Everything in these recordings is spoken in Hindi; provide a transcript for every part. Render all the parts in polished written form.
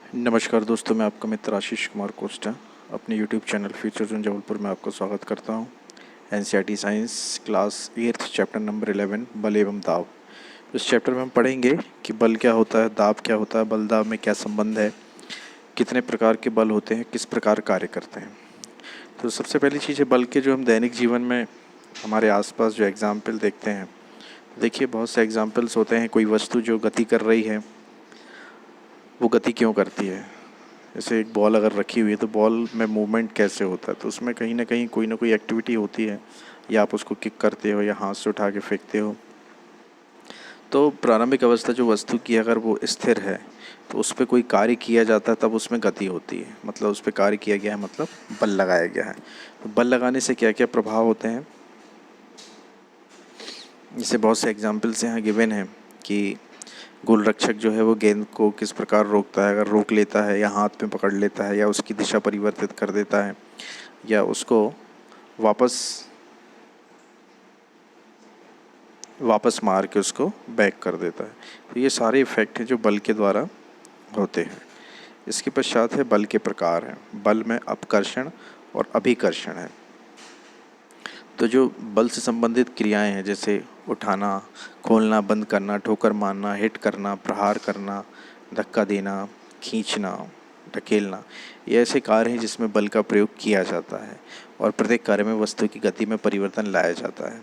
नमस्कार दोस्तों, मैं आपका मित्र आशीष कुमार कोस्टा अपने YouTube channel future zone Jabalpur में आपका स्वागत करता हूं। NCERT science class 8 chapter number 11 बल एवं दाब। इस चैप्टर में हम पढ़ेंगे कि बल क्या होता है, दाब क्या होता है, बल दाब में क्या संबंध है, कितने प्रकार के बल होते हैं, किस प्रकार कार्य करते हैं। तो सबसे पहली चीज़ है बल के जो हम दैनिक जीवन में हमारे आसपास जो एग्जाम्पल देखते हैं। देखिए, बहुत से एग्जाम्पल्स होते हैं। कोई वस्तु जो गति कर रही है वो गति क्यों करती है। जैसे एक बॉल अगर रखी हुई है तो बॉल में मूवमेंट कैसे होता है, तो उसमें कहीं ना कोई एक्टिविटी होती है, या आप उसको किक करते हो या हाथ से उठा के फेंकते हो। तो प्रारंभिक अवस्था जो वस्तु की अगर वो स्थिर है तो उस पर कोई कार्य किया जाता है, तब उसमें गति होती है। मतलब उस पर कार्य किया गया है, मतलब बल लगाया गया है। तो बल लगाने से क्या क्या प्रभाव होते हैं, जैसे बहुत से एग्जाम्पल्स यहाँ गिवन हैं कि गोलरक्षक जो है वो गेंद को किस प्रकार रोकता है। अगर रोक लेता है या हाथ में पकड़ लेता है या उसकी दिशा परिवर्तित कर देता है या उसको वापस मार के उसको बैक कर देता है। तो ये सारे इफ़ेक्ट हैं जो बल के द्वारा होते हैं। इसके पश्चात है बल के प्रकार हैं। बल में अपकर्षण और अभिकर्षण है। तो जो बल से संबंधित क्रियाएं हैं, जैसे उठाना, खोलना, बंद करना, ठोकर मारना, हिट करना, प्रहार करना, धक्का देना, खींचना, ढकेलना, ये ऐसे कार्य हैं जिसमें बल का प्रयोग किया जाता है और प्रत्येक कार्य में वस्तु की गति में परिवर्तन लाया जाता है।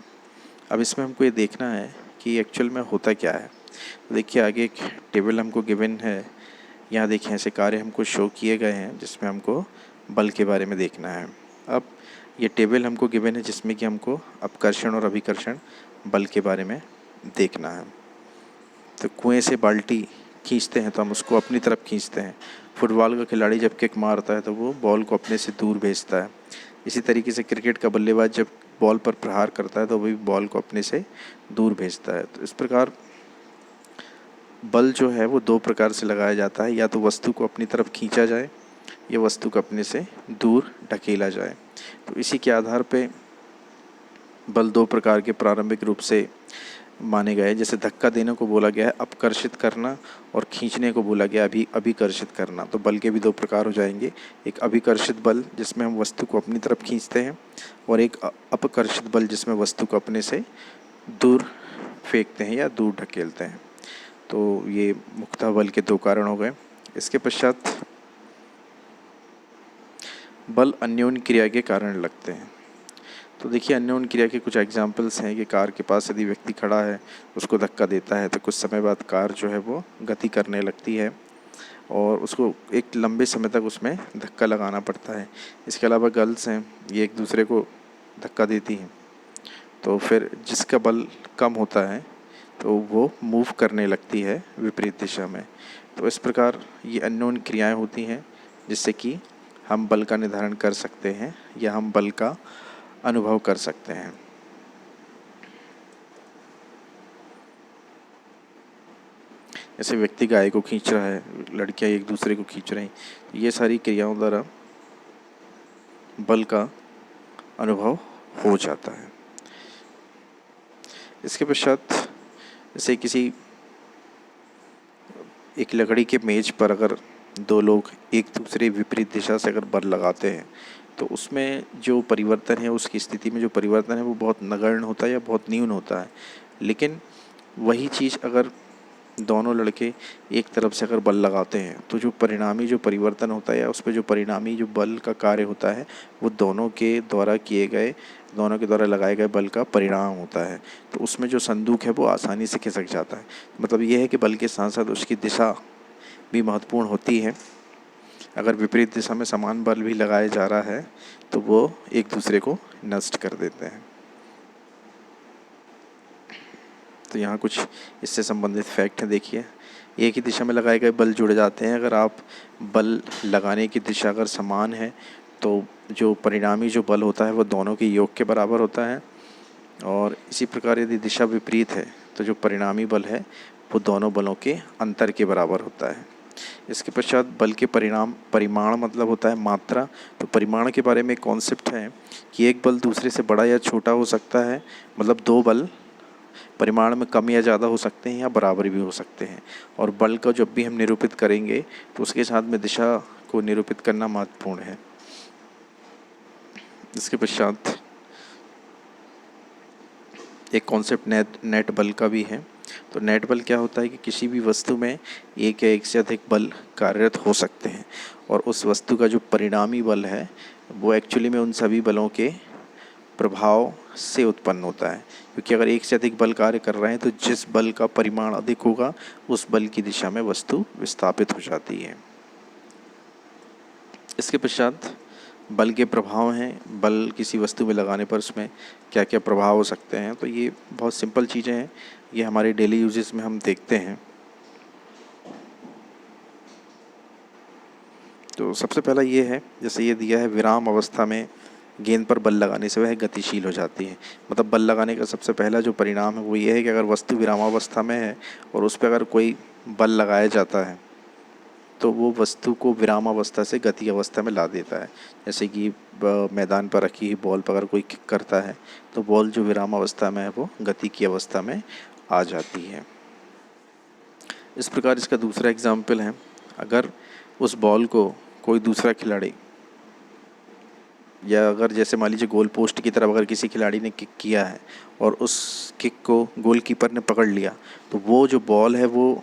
अब इसमें हमको ये देखना है कि एक्चुअल में होता क्या है। तो देखिए, आगे एक टेबल हमको गिवन है। यहाँ देखिए ऐसे कार्य हमको शो किए गए हैं जिसमें हमको बल के बारे में देखना है। अब ये टेबल हमको गिवन है जिसमें कि हमको अपकर्षण और अभिकर्षण बल के बारे में देखना है। तो कुएं से बाल्टी खींचते हैं तो हम उसको अपनी तरफ खींचते हैं। फुटबॉल का खिलाड़ी जब किक मारता है तो वो बॉल को अपने से दूर भेजता है। इसी तरीके से क्रिकेट का बल्लेबाज जब बॉल पर प्रहार करता है तो वही बॉल को अपने से दूर भेजता है। तो इस प्रकार बल जो है वो दो प्रकार से लगाया जाता है, या तो वस्तु को अपनी तरफ खींचा जाए या वस्तु को अपने से दूर ढकेला जाए। तो इसी के आधार पे बल दो प्रकार के प्रारंभिक रूप से माने गए। जैसे धक्का देने को बोला गया है अपकर्षित करना और खींचने को बोला गया अभिकर्षित करना। तो बल के भी दो प्रकार हो जाएंगे, एक अभिकर्षित बल जिसमें हम वस्तु को अपनी तरफ खींचते हैं, और एक अपकर्षित बल जिसमें वस्तु को अपने से दूर फेंकते हैं या दूर ढकेलते हैं। तो ये मुख्यतः बल के दो कारण हो गए। इसके पश्चात बल अन्योन्य क्रिया के कारण लगते हैं। तो देखिए, अन्योन्य क्रिया के कुछ एग्जाम्पल्स हैं कि कार के पास यदि व्यक्ति खड़ा है, उसको धक्का देता है तो कुछ समय बाद कार जो है वो गति करने लगती है और उसको एक लंबे समय तक उसमें धक्का लगाना पड़ता है। इसके अलावा गर्ल्स हैं, ये एक दूसरे को धक्का देती हैं, तो फिर जिसका बल कम होता है तो वो मूव करने लगती है विपरीत दिशा में। तो इस प्रकार ये अन्योन्य क्रियाएं होती हैं जिससे कि हम बल का निर्धारण कर सकते हैं या हम बल का अनुभव कर सकते हैं। जैसे व्यक्ति गाय को खींच रहा है, लड़कियां एक दूसरे को खींच रही, ये सारी क्रियाओं द्वारा बल का अनुभव हो जाता है। इसके पश्चात जैसे किसी एक लकड़ी के मेज पर अगर दो लोग एक दूसरे विपरीत दिशा से अगर बल लगाते हैं तो उसमें जो परिवर्तन है, उसकी स्थिति में जो परिवर्तन है वो बहुत नगण्य होता है या बहुत न्यून होता है। लेकिन वही चीज़ अगर दोनों लड़के एक तरफ से अगर बल लगाते हैं तो जो परिणामी जो परिवर्तन होता है या उस पर जो परिणामी जो बल का कार्य होता है वो दोनों के द्वारा लगाए गए बल का परिणाम होता है। तो उसमें जो संदूक है वो आसानी से खिसक जाता है। मतलब ये है कि बल के साथ साथ उसकी दिशा भी महत्वपूर्ण होती है। अगर विपरीत दिशा में समान बल भी लगाया जा रहा है तो वो एक दूसरे को नष्ट कर देते हैं। तो यहाँ कुछ इससे संबंधित फैक्ट हैं। देखिए, एक ही दिशा में लगाए गए बल जुड़ जाते हैं। अगर आप बल लगाने की दिशा अगर समान है तो जो परिणामी जो बल होता है वो दोनों के योग के बराबर होता है, और इसी प्रकार यदि दिशा विपरीत है तो जो परिणामी बल है वो दोनों बलों के अंतर के बराबर होता है। इसके पश्चात बल के परिमाण मतलब होता है मात्रा। तो परिमाण के बारे में एक कॉन्सेप्ट है कि एक बल दूसरे से बड़ा या छोटा हो सकता है। मतलब दो बल परिमाण में कम या ज़्यादा हो सकते हैं या बराबर भी हो सकते हैं। और बल को जब भी हम निरूपित करेंगे तो उसके साथ में दिशा को निरूपित करना महत्वपूर्ण है। इसके पश्चात एक कॉन्सेप्ट नेट बल का भी है। तो नेट बल क्या होता है कि किसी भी वस्तु में एक या एक से अधिक बल कार्यरत हो सकते हैं और उस वस्तु का जो परिणामी बल है वो एक्चुअली में उन सभी बलों के प्रभाव से उत्पन्न होता है, क्योंकि अगर एक से अधिक बल कार्य कर रहे हैं तो जिस बल का परिमाण अधिक होगा उस बल की दिशा में वस्तु विस्थापित हो जाती है। इसके पश्चात बल के प्रभाव हैं। बल किसी वस्तु में लगाने पर उसमें क्या क्या प्रभाव हो सकते हैं, तो ये बहुत सिंपल चीज़ें हैं, ये हमारे डेली यूजेस में हम देखते हैं। तो सबसे पहला ये है, जैसे ये दिया है, विराम अवस्था में गेंद पर बल लगाने से वह गतिशील हो जाती है। मतलब बल लगाने का सबसे पहला जो परिणाम है वो ये है कि अगर वस्तु विरामावस्था में है और उस पर अगर कोई बल लगाया जाता है तो वो वस्तु को विरामावस्था से गति अवस्था में ला देता है। जैसे कि मैदान पर रखी हुई बॉल पर अगर कोई किक करता है तो बॉल जो विरामावस्था में है वो गति की अवस्था में आ जाती है। इस प्रकार इसका दूसरा एग्जाम्पल है, अगर उस बॉल को कोई दूसरा खिलाड़ी, या अगर जैसे मान लीजिए गोल पोस्ट की तरफ अगर किसी खिलाड़ी ने किक किया है और उस किक को गोलकीपर ने पकड़ लिया, तो वो जो बॉल है वो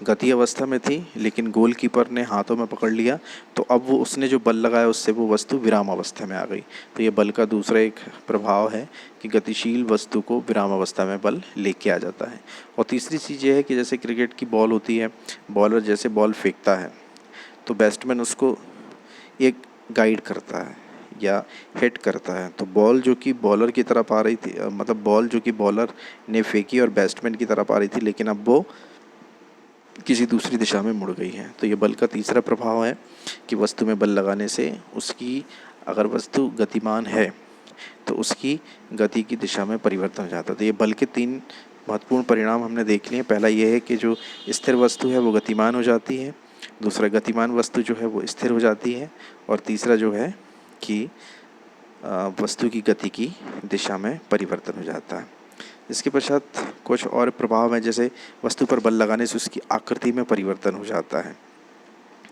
गति अवस्था में थी लेकिन गोलकीपर ने हाथों में पकड़ लिया, तो अब वो उसने जो बल लगाया उससे वो वस्तु विराम अवस्था में आ गई। तो ये बल का दूसरा एक प्रभाव है कि गतिशील वस्तु को विराम अवस्था में बल लेके आ जाता है। और तीसरी चीज़ ये है कि जैसे क्रिकेट की बॉल होती है, बॉलर जैसे बॉल फेंकता है तो बैट्समैन उसको एक गाइड करता है या हिट करता है। तो बॉल जो कि बॉलर की तरफ आ रही थी, मतलब बॉल जो कि बॉलर ने फेंकी और बैट्समैन की तरफ आ रही थी, लेकिन अब वो किसी दूसरी दिशा में मुड़ गई है। तो ये बल का तीसरा प्रभाव है कि वस्तु में बल लगाने से उसकी, अगर वस्तु गतिमान है तो उसकी गति की दिशा में परिवर्तन हो जाता है। तो ये बल के तीन महत्वपूर्ण परिणाम हमने देख लिए। पहला ये है कि जो स्थिर वस्तु है वो गतिमान हो जाती है, दूसरा गतिमान वस्तु जो है वो स्थिर हो जाती है, और तीसरा जो है कि वस्तु की गति की दिशा में परिवर्तन हो जाता है। इसके पश्चात कुछ और प्रभाव हैं, जैसे वस्तु पर बल लगाने से उसकी आकृति में परिवर्तन हो जाता है।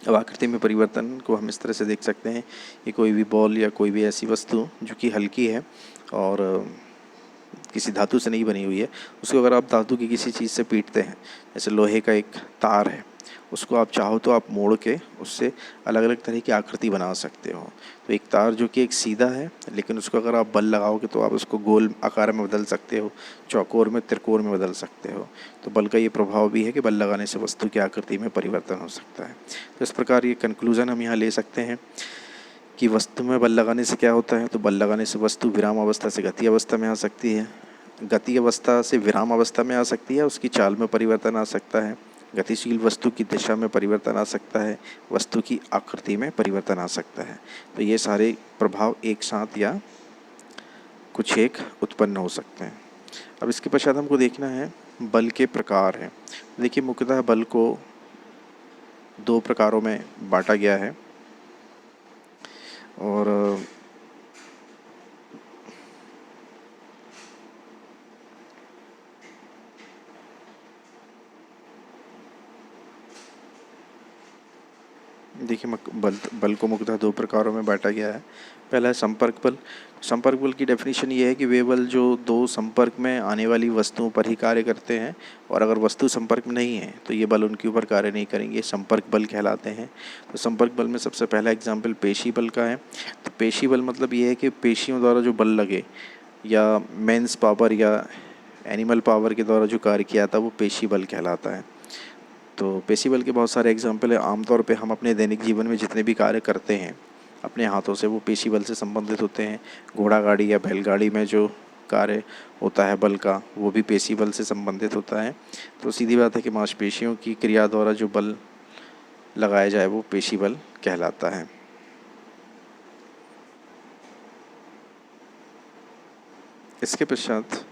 अब आकृति में परिवर्तन को हम इस तरह से देख सकते हैं कि कोई भी बॉल या कोई भी ऐसी वस्तु जो कि हल्की है और किसी धातु से नहीं बनी हुई है, उसको अगर आप धातु की किसी चीज़ से पीटते हैं, जैसे लोहे का एक तार है, उसको आप चाहो तो आप मोड़ के उससे अलग अलग तरह की आकृति बना सकते हो। तो एक तार जो कि एक सीधा है, लेकिन उसको अगर आप बल लगाओगे तो आप उसको गोल आकार में बदल सकते हो, चौकोर में, त्रिकोण में बदल सकते हो। तो बल का ये प्रभाव भी है कि बल लगाने से वस्तु की आकृति में परिवर्तन हो सकता है। तो इस प्रकार ये कंक्लूज़न हम यहाँ ले सकते हैं कि वस्तु में बल लगाने से क्या होता है। तो बल लगाने से वस्तु विराम अवस्था से गति अवस्था में आ सकती है, गति अवस्था से विराम अवस्था में आ सकती है, उसकी चाल में परिवर्तन आ सकता है, गतिशील वस्तु की दिशा में परिवर्तन आ सकता है, वस्तु की आकृति में परिवर्तन आ सकता है। तो ये सारे प्रभाव एक साथ या कुछ एक उत्पन्न हो सकते हैं। अब इसके पश्चात हमको देखना है बल के प्रकार हैं। देखिए, मुख्यतः बल को दो प्रकारों में बांटा गया है और देखिए, बल को मुख्यतः दो प्रकारों में बांटा गया है। पहला है संपर्क बल। संपर्क बल की डेफिनेशन ये है कि वे बल जो दो संपर्क में आने वाली वस्तुओं पर ही कार्य करते हैं, और अगर वस्तु संपर्क में नहीं है तो ये बल उनके ऊपर कार्य नहीं करेंगे, संपर्क बल कहलाते हैं। तो संपर्क बल में सबसे पहला एग्जाम्पल पेशी बल का है। तो पेशी बल मतलब ये है कि पेशियों द्वारा जो बल लगे, या मेंस पावर या एनिमल पावर के द्वारा जो कार्य किया था वो पेशी बल कहलाता है। तो पेशी बल के बहुत सारे एग्जाम्पल है। आमतौर पे हम अपने दैनिक जीवन में जितने भी कार्य करते हैं अपने हाथों से, वो पेशी बल से संबंधित होते हैं। घोड़ा गाड़ी या बैलगाड़ी में जो कार्य होता है बल का, वो भी पेशी बल से संबंधित होता है। तो सीधी बात है कि मांसपेशियों की क्रिया द्वारा जो बल लगाया जाए वो पेशी बल कहलाता है। इसके पश्चात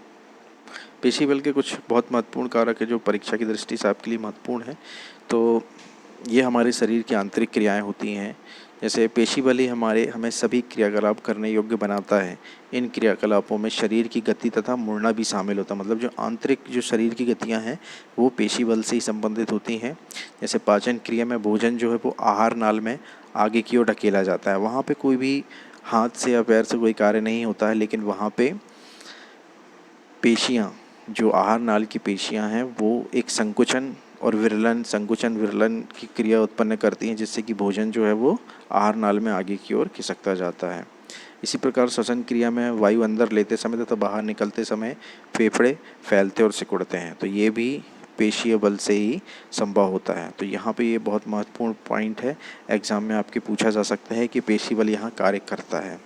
पेशी बल के कुछ बहुत महत्वपूर्ण कारक है जो परीक्षा की दृष्टि से आपके लिए महत्वपूर्ण है। तो ये हमारे शरीर की आंतरिक क्रियाएं होती हैं, जैसे पेशी बल ही हमें सभी क्रियाकलाप करने योग्य बनाता है। इन क्रियाकलापों में शरीर की गति तथा मुड़ना भी शामिल होता है। मतलब जो आंतरिक जो शरीर की गतियां हैं वो पेशी बल से ही संबंधित होती हैं। जैसे पाचन क्रिया में भोजन जो है वो आहार नाल में आगे की ओर ढकेला जाता है। वहाँ पे कोई भी हाथ से या पैर से कोई कार्य नहीं होता है, लेकिन वहाँ पे पेशियाँ, जो आहार नाल की पेशियाँ हैं, वो एक संकुचन विरलन की क्रिया उत्पन्न करती हैं, जिससे कि भोजन जो है वो आहार नाल में आगे की ओर खिसकता जाता है। इसी प्रकार श्वसन क्रिया में वायु अंदर लेते समय तथा बाहर निकलते समय फेफड़े फैलते और सिकुड़ते हैं, तो ये भी पेशीय बल से ही संभव होता है। तो यहाँ पे ये बहुत महत्वपूर्ण पॉइंट है, एग्जाम में आपके पूछा जा सकता है कि पेशी बल यहाँ कार्य करता है।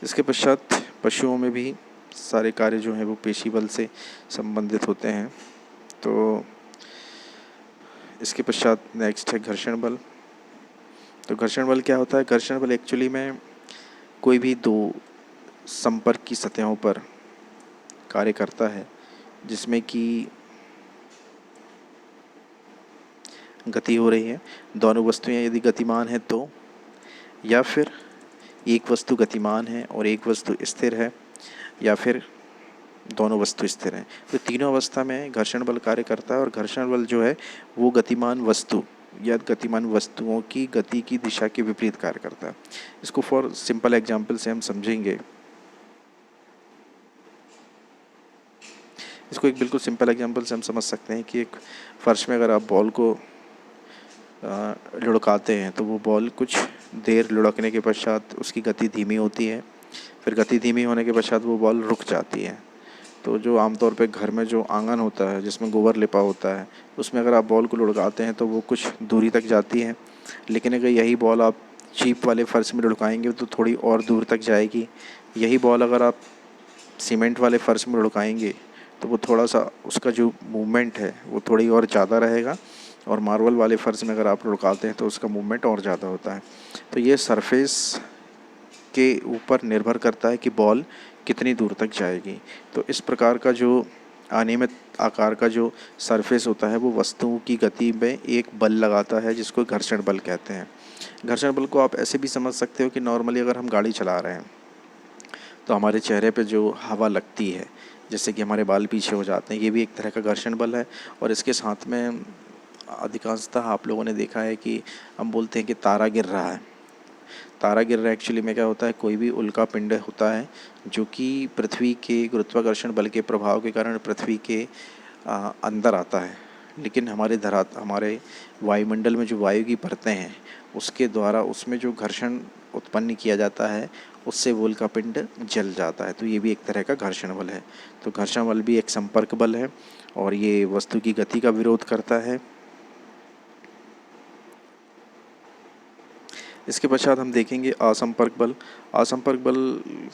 इसके पश्चात पशुओं में भी सारे कार्य जो हैं वो पेशी बल से संबंधित होते हैं। तो इसके पश्चात नेक्स्ट है घर्षण बल। तो घर्षण बल क्या होता है? घर्षण बल एक्चुअली में कोई भी दो संपर्क की सतहों पर कार्य करता है, जिसमें कि गति हो रही है। दोनों वस्तुएं यदि गतिमान है तो, या फिर एक वस्तु गतिमान है और एक वस्तु स्थिर है, या फिर दोनों वस्तु स्थिर हैं। तो तीनों अवस्था में घर्षण बल कार्य करता है। और घर्षण बल जो है वो गतिमान वस्तु या गतिमान वस्तुओं की गति की दिशा के विपरीत कार्य करता है। इसको फॉर सिंपल एग्जांपल से हम समझेंगे। इसको एक बिल्कुल सिंपल एग्जांपल से हम समझ सकते हैं कि एक फर्श में अगर आप बॉल को लुढ़काते हैं तो वो बॉल कुछ देर लुढ़कने के पश्चात उसकी गति धीमी होती है। फिर गति धीमी होने के पश्चात वो बॉल रुक जाती है। तो जो आमतौर पे घर में जो आंगन होता है जिसमें गोबर लिपा होता है, उसमें अगर आप बॉल को लुढ़काते हैं तो वो कुछ दूरी तक जाती है। लेकिन अगर यही बॉल आप चीप वाले फर्श में लुढ़काएंगे तो थोड़ी और दूर तक जाएगी। यही बॉल अगर आप सीमेंट वाले फर्श में लुढ़काएंगे तो वो थोड़ा सा उसका जो मूवमेंट है वो थोड़ी और ज़्यादा रहेगा। और मार्बल वाले फर्श में अगर आप लुढ़काते हैं तो उसका मूवमेंट और ज़्यादा होता है। तो ये सरफेस के ऊपर निर्भर करता है कि बॉल कितनी दूर तक जाएगी। तो इस प्रकार का जो अनियमित आकार का जो सरफेस होता है वो वस्तुओं की गति में एक बल लगाता है, जिसको घर्षण बल कहते हैं। घर्षण बल को आप ऐसे भी समझ सकते हो कि नॉर्मली अगर हम गाड़ी चला रहे हैं तो हमारे चेहरे पे जो हवा लगती है, जैसे कि हमारे बाल पीछे हो जाते हैं, ये भी एक तरह का घर्षण बल है। और इसके साथ में अधिकांशतः आप लोगों ने देखा है कि हम बोलते हैं कि तारा गिर रहा है। तारा गिर रहा है एक्चुअली में क्या होता है, कोई भी उल्का पिंड होता है जो कि पृथ्वी के गुरुत्वाकर्षण बल के प्रभाव के कारण पृथ्वी के अंदर आता है। लेकिन हमारे वायुमंडल में जो वायु की परतें हैं उसके द्वारा उसमें जो घर्षण उत्पन्न किया जाता है उससे वो उल्का पिंड जल जाता है। तो ये भी एक तरह का घर्षण बल है। तो घर्षण बल भी एक संपर्क बल है और ये वस्तु की गति का विरोध करता है। इसके पश्चात हम देखेंगे असंपर्क बल। असंपर्क बल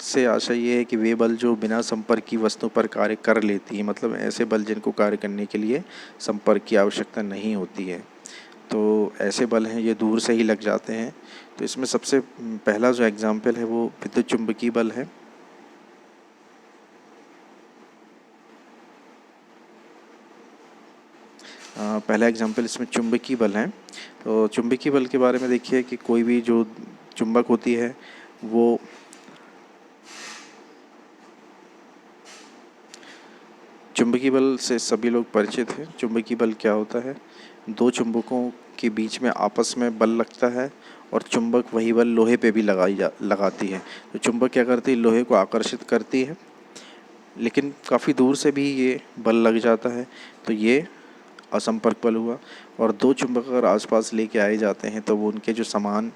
से आशय ये है कि वे बल जो बिना संपर्क की वस्तु पर कार्य कर लेती है, मतलब ऐसे बल जिनको कार्य करने के लिए संपर्क की आवश्यकता नहीं होती है। तो ऐसे बल हैं ये दूर से ही लग जाते हैं। तो इसमें सबसे पहला जो एग्जाम्पल है वो विद्युत चुंबकीय बल है। पहला एग्जाम्पल इसमें चुंबकीय बल है। तो चुंबकीय बल के बारे में देखिए कि कोई भी जो चुंबक होती है वो चुंबकीय बल से सभी लोग परिचित हैं। चुंबकीय बल क्या होता है? दो चुंबकों के बीच में आपस में बल लगता है और चुंबक वही बल लोहे पे भी लगाती है। तो चुंबक क्या करती है, लोहे को आकर्षित करती है, लेकिन काफ़ी दूर से भी ये बल लग जाता है। तो ये असंपर्क बल हुआ। और दो चुंबक अगर आसपास लेके आए जाते हैं तो वो उनके जो समान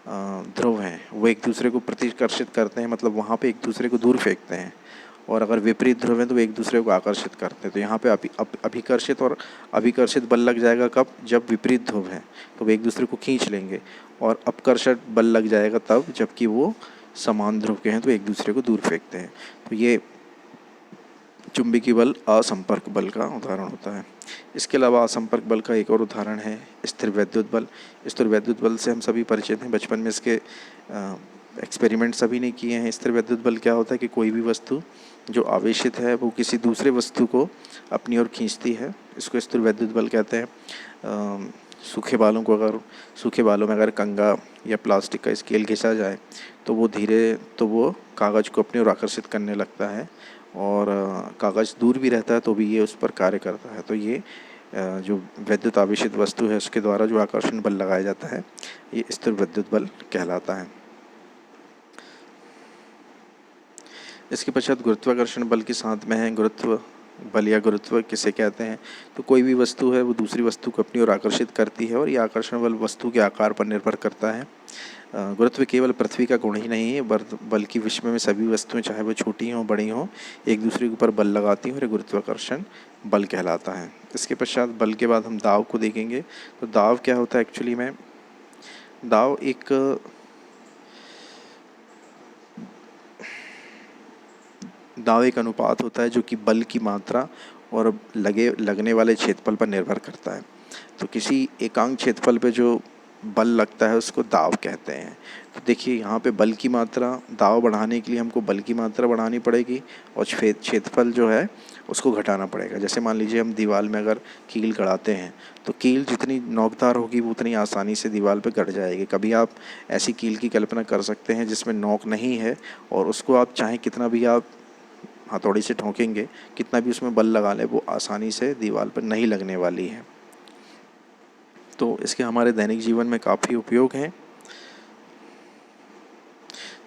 ध्रुव हैं वो एक दूसरे को प्रतिकर्षित करते हैं, मतलब वहाँ पे एक दूसरे को दूर फेंकते हैं। और अगर विपरीत ध्रुव हैं तो एक दूसरे को आकर्षित करते हैं। तो यहाँ पे अभिकर्षित और अभिकर्षित बल लग जाएगा कब? जब विपरीत ध्रुव हैं तो वो एक दूसरे को खींच लेंगे। और अपकर्षक बल लग जाएगा तब जबकि वो समान ध्रुव के हैं तो एक दूसरे को दूर फेंकते हैं। तो ये चुंबकीय बल असंपर्क बल का उदाहरण होता है। इसके अलावा असंपर्क बल का एक और उदाहरण है स्थिर वैद्युत बल। स्थिर वैद्युत बल से हम सभी परिचित हैं, बचपन में इसके एक्सपेरिमेंट सभी ने किए हैं। स्थिर वैद्युत बल क्या होता है कि कोई भी वस्तु जो आवेशित है वो किसी दूसरे वस्तु को अपनी ओर खींचती है, इसको स्थिर वैद्युत बल कहते हैं। सूखे बालों में अगर कंघा या प्लास्टिक का स्केल घिसा जाए तो वो कागज़ को अपनी ओर आकर्षित करने लगता है और कागज़ दूर भी रहता है तो भी ये उस पर कार्य करता है। तो ये जो विद्युत आवेशित वस्तु है उसके द्वारा जो आकर्षण बल लगाया जाता है ये स्थिर विद्युत बल कहलाता है। इसके पश्चात गुरुत्वाकर्षण बल के साथ में है गुरुत्व बल या गुरुत्व किसे कहते हैं। तो कोई भी वस्तु है वो दूसरी वस्तु को अपनी ओर आकर्षित करती है और ये आकर्षण बल वस्तु के आकार पर निर्भर करता है। गुरुत्व केवल पृथ्वी का गुण ही नहीं है बल्कि विश्व में सभी वस्तुएं चाहे वो छोटी हों बड़ी हों एक दूसरे के ऊपर बल लगाती हैं और ये गुरुत्वाकर्षण बल कहलाता है। इसके पश्चात बल के बाद हम दाव को देखेंगे। तो दाव क्या होता है एक्चुअली में, दाव एक अनुपात होता है जो कि बल की मात्रा और लगने वाले क्षेत्रफल पर निर्भर करता है। तो किसी एकांक क्षेत्रफल पे जो बल लगता है उसको दाव कहते हैं। तो देखिए यहाँ पे बल की मात्रा, दाव बढ़ाने के लिए हमको बल की मात्रा बढ़ानी पड़ेगी और क्षेत्रफल जो है उसको घटाना पड़ेगा। जैसे मान लीजिए हम दीवार में अगर कील गड़ाते हैं तो कील जितनी नोकदार होगी वो उतनी आसानी से दीवार पे गड़ जाएगी। कभी आप ऐसी कील की कल्पना कर सकते हैं जिसमें नोक नहीं है और उसको आप चाहे कितना भी आप हथौड़ी से ठोकेंगे, कितना भी उसमें बल लगा ले, वो आसानी से दीवार पर नहीं लगने वाली है। तो इसके हमारे दैनिक जीवन में काफ़ी उपयोग हैं।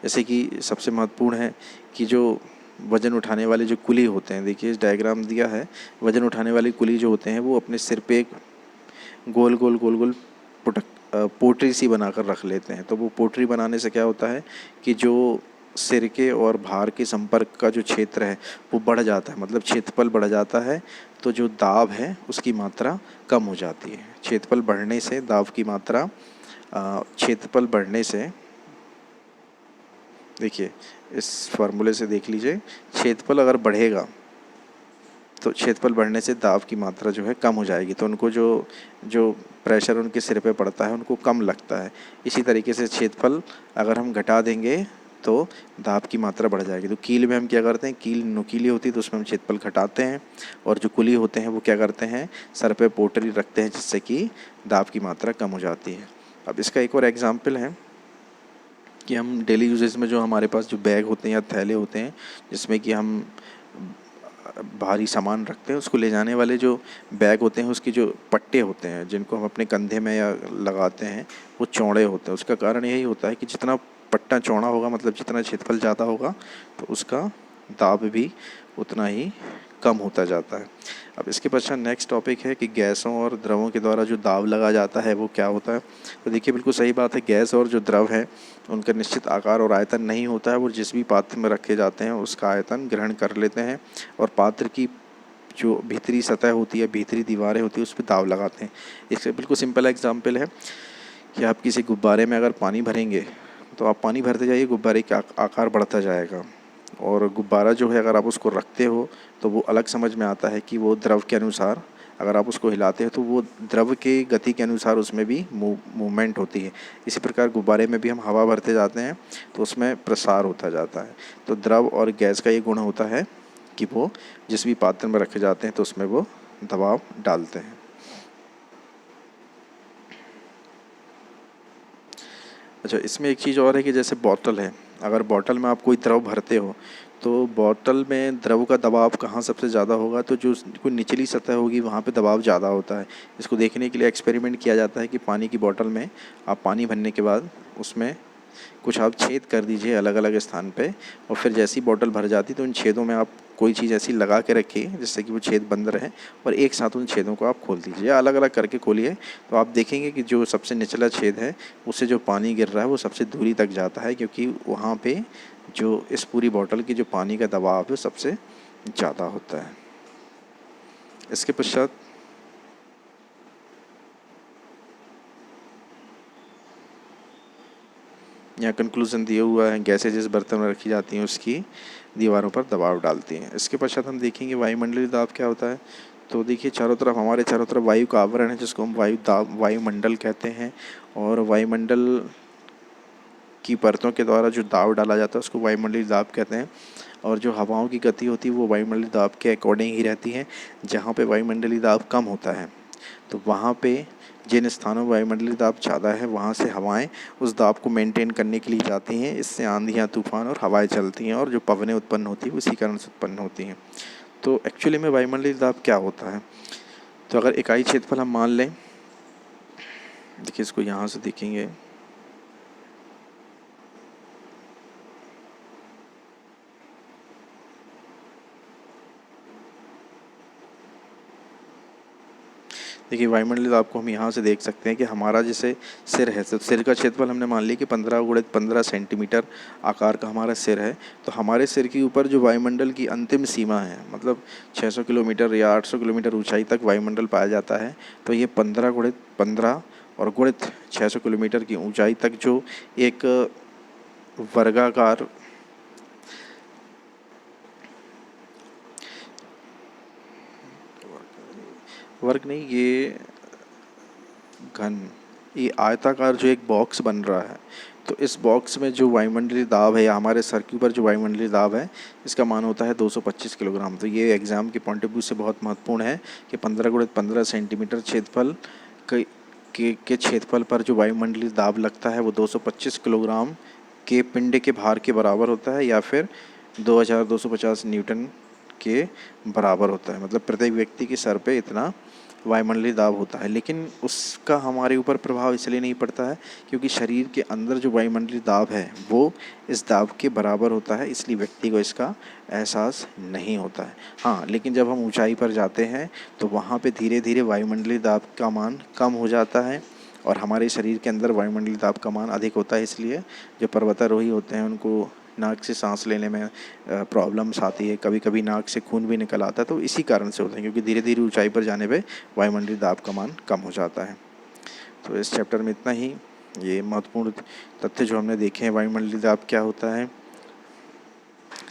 जैसे कि सबसे महत्वपूर्ण है कि जो वज़न उठाने वाले जो कुली होते हैं, देखिए इस डायग्राम दिया है, वज़न उठाने वाली कुली जो होते हैं वो अपने सिर पे एक गोल गोल पोटरी सी बनाकर रख लेते हैं। तो वो पोटरी बनाने से क्या होता है कि जो सिर के और भार के संपर्क का जो क्षेत्र है वो बढ़ जाता है, मतलब क्षेत्रफल बढ़ जाता है। तो जो दाब है उसकी मात्रा कम हो जाती है। क्षेत्रफल बढ़ने से दाब की मात्रा, क्षेत्रफल बढ़ने से, देखिए इस फार्मूले से देख लीजिए, क्षेत्रफल अगर बढ़ेगा तो क्षेत्रफल बढ़ने से दाब की मात्रा जो है कम हो जाएगी। तो उनको जो प्रेशर उनके सिर पे पड़ता है उनको कम लगता है। इसी तरीके से क्षेत्रफल अगर हम घटा देंगे तो दाब की मात्रा बढ़ जाएगी। तो कील में हम क्या करते हैं, कील नुकीली होती है तो उसमें हम क्षेत्रफल घटाते हैं और जो कुली होते हैं वो क्या करते हैं, सर पे पोटली रखते हैं जिससे कि दाब की मात्रा कम हो जाती है। अब इसका एक और एग्जाम्पल है कि हम डेली यूजेस में जो हमारे पास जो बैग होते हैं या थैले होते हैं जिसमें कि हम भारी सामान रखते हैं, उसको ले जाने वाले जो बैग होते हैं उसके जो पट्टे होते हैं जिनको हम अपने कंधे में या लगाते हैं वो चौड़े होते हैं। उसका कारण यही होता है कि जितना पट्टा चौड़ा होगा, मतलब जितना क्षेत्रफल ज़्यादा होगा तो उसका दाब भी उतना ही कम होता जाता है। अब इसके पश्चात नेक्स्ट टॉपिक है कि गैसों और द्रवों के द्वारा जो दाब लगा जाता है वो क्या होता है। तो देखिए बिल्कुल सही बात है, गैस और जो द्रव है उनका निश्चित आकार और आयतन नहीं होता है। वो जिस भी पात्र में रखे जाते हैं उसका आयतन ग्रहण कर लेते हैं और पात्र की जो भीतरी सतह होती है, भीतरी दीवारें होती है, उस पर दाब लगाते हैं। इसका बिल्कुल सिंपल एग्जाम्पल है कि आप किसी गुब्बारे में अगर पानी भरेंगे तो आप पानी भरते जाइए, गुब्बारे का आकार बढ़ता जाएगा और गुब्बारा जो है अगर आप उसको रखते हो तो वो अलग समझ में आता है कि वो द्रव के अनुसार, अगर आप उसको हिलाते हो तो वो द्रव के गति के अनुसार उसमें भी मूवमेंट होती है। इसी प्रकार गुब्बारे में भी हम हवा भरते जाते हैं तो उसमें प्रसार होता जाता है। तो द्रव और गैस का ये गुण होता है कि वो जिस भी पात्र में रखे जाते हैं तो उसमें वो दबाव डालते हैं। अच्छा, इसमें एक चीज़ और है कि जैसे बॉटल है, अगर बॉटल में आप कोई द्रव भरते हो तो बॉटल में द्रव का दबाव कहाँ सबसे ज़्यादा होगा, तो जो कोई निचली सतह होगी वहाँ पे दबाव ज़्यादा होता है। इसको देखने के लिए एक्सपेरिमेंट किया जाता है कि पानी की बॉटल में आप पानी भरने के बाद उसमें कुछ आप छेद कर दीजिए अलग अलग स्थान पे और फिर जैसी बॉटल भर जाती तो उन छेदों में आप कोई चीज़ ऐसी लगा के रखिए जिससे कि वो छेद बंद रहे और एक साथ उन छेदों को आप खोल दीजिए या अलग अलग करके खोलिए। तो आप देखेंगे कि जो सबसे निचला छेद है उससे जो पानी गिर रहा है वो सबसे दूरी तक जाता है, क्योंकि वहाँ पे जो इस पूरी बॉटल की जो पानी का दबाव है सबसे ज़्यादा होता है। इसके पश्चात यहाँ कंक्लूजन दिया हुआ है, गैसें जिस बर्तन में रखी जाती हैं उसकी दीवारों पर दबाव डालती हैं। इसके पश्चात हम देखेंगे वायुमंडलीय दाब क्या होता है। तो देखिए हमारे चारों तरफ वायु का आवरण है जिसको हम वायुमंडल कहते हैं और वायुमंडल की परतों के द्वारा जो दाब डाला जाता है उसको वायुमंडलीय दाब कहते हैं। और जो हवाओं की गति होती है वो वायुमंडलीय दाब के अकॉर्डिंग ही रहती है। जहाँ पे वायुमंडलीय दाब कम होता है तो वहाँ पे जिन स्थानों में वायुमंडलीय दाब ज़्यादा है वहाँ से हवाएं उस दाब को मेंटेन करने के लिए जाती हैं। इससे आंधियाँ, तूफान और हवाएं चलती हैं और जो पवनें उत्पन्न होती हैं उसी कारण से उत्पन्न होती हैं। तो एक्चुअली में वायुमंडलीय दाब क्या होता है? तो अगर इकाई क्षेत्रफल हम मान लें, देखिए इसको यहाँ से देखेंगे, देखिए वायुमंडलीय दाब को हम यहाँ से देख सकते हैं कि हमारा जैसे सिर है, तो सिर का क्षेत्रफल हमने मान लिया कि 15 × 15 सेंटीमीटर आकार का हमारा सिर है। तो हमारे सिर के ऊपर जो वायुमंडल की अंतिम सीमा है, मतलब 600 किलोमीटर या 800 किलोमीटर ऊंचाई तक वायुमंडल पाया जाता है। तो ये 15 × 15 और गुणित 600 किलोमीटर की ऊंचाई तक जो एक वर्गाकार वर्ग नहीं, ये घन, ये आयताकार जो एक बॉक्स बन रहा है, तो इस बॉक्स में जो वायुमंडलीय दाब है या हमारे सर के ऊपर जो वायुमंडलीय दाब है, इसका मान होता है 225 किलोग्राम। तो ये एग्ज़ाम के पॉइंट ऑफ व्यू से बहुत महत्वपूर्ण है कि 15 × 15 सेंटीमीटर क्षेत्रफल के क्षेत्रफल पर जो वायुमंडलीय दाब लगता है वो 225 किलोग्राम के पिंड के भार के बराबर होता है या फिर 2250 न्यूटन के बराबर होता है। मतलब प्रत्येक व्यक्ति के सर पे इतना वायुमंडलीय दाब होता है। लेकिन उसका हमारे ऊपर प्रभाव इसलिए नहीं पड़ता है क्योंकि शरीर के अंदर जो वायुमंडलीय दाब है वो इस दाब के बराबर होता है, इसलिए व्यक्ति को इसका एहसास नहीं होता है। हाँ, लेकिन जब हम ऊंचाई पर जाते हैं तो वहाँ पे धीरे धीरे वायुमंडलीय दाब का मान कम हो जाता है और हमारे शरीर के अंदर वायुमंडलीय दाब का मान अधिक होता है। इसलिए जो पर्वतारोही होते हैं उनको नाक से सांस लेने में प्रॉब्लम्स आती है, कभी कभी नाक से खून भी निकल आता है। तो इसी कारण से होता है क्योंकि धीरे धीरे ऊंचाई पर जाने पे वायुमंडलीय दाब का मान कम हो जाता है। तो इस चैप्टर में इतना ही। ये महत्वपूर्ण तथ्य जो हमने देखे हैं, वायुमंडलीय दाब क्या होता है,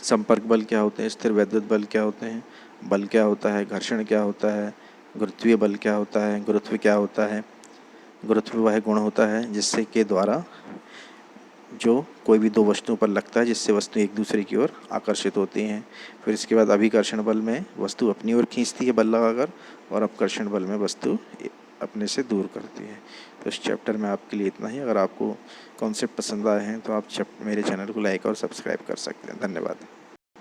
संपर्क बल क्या होते हैं, स्थिर वैद्युत बल क्या होते हैं, बल क्या होता है, घर्षण क्या होता है, गुरुत्वीय बल क्या होता है, गुरुत्व क्या होता है। गुरुत्व वह गुण होता है जिससे के द्वारा जो कोई भी दो वस्तुओं पर लगता है जिससे वस्तु एक दूसरे की ओर आकर्षित होती हैं। फिर इसके बाद अभिकर्षण बल में वस्तु अपनी ओर खींचती है बल लगाकर और अपकर्षण बल में वस्तु अपने से दूर करती है। तो इस चैप्टर में आपके लिए इतना ही। अगर आपको कॉन्सेप्ट पसंद आए हैं तो आप मेरे चैनल को लाइक और सब्सक्राइब कर सकते हैं। धन्यवाद।